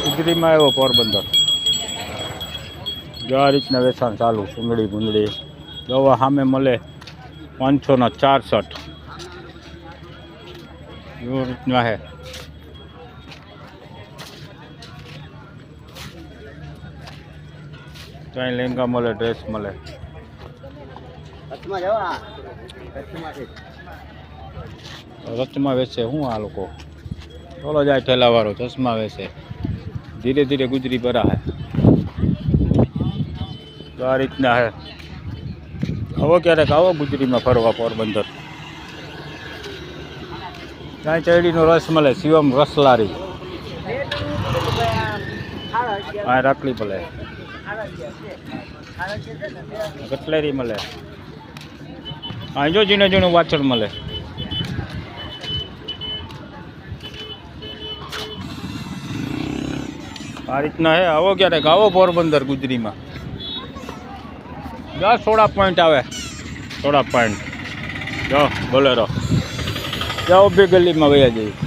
ગુજરીમાં આવ્યો પોરબંદર. જો આ રીતના વેચાણ ચાલુ. સુંદડી ગુંદડી દવા સામે મળે 564. એવો રીતના હે. ત્યાં લેંગા મળે, ડ્રેસ મળે. રચમાં વેચે શું આ લોકો? ચોલો જાય ઠેલાવાળો, ચશ્મા વેચે. ધીરે ધીરે ગુજરી ભરા હે. તો આ રીતના હે. આવો ક્યારેક આવો ગુજરીમાં ફરવા પોરબંદર. ત્યાં ચેડીનો રસ મળે. શિવમ રસલારી. હા રાખલી ભલે. કટલેરી મળે. અહીં જો ઝીણે ઝીણું વાછળ મળે. આ રીતના હે. આવો ક્યારેક આવો પોરબંદર ગુજરીમાં. જો 16 પોઈન્ટ આવે. 16 પોઈન્ટ જો બોલેરો. જાઓ બે ગલીમાં વયા જઈએ.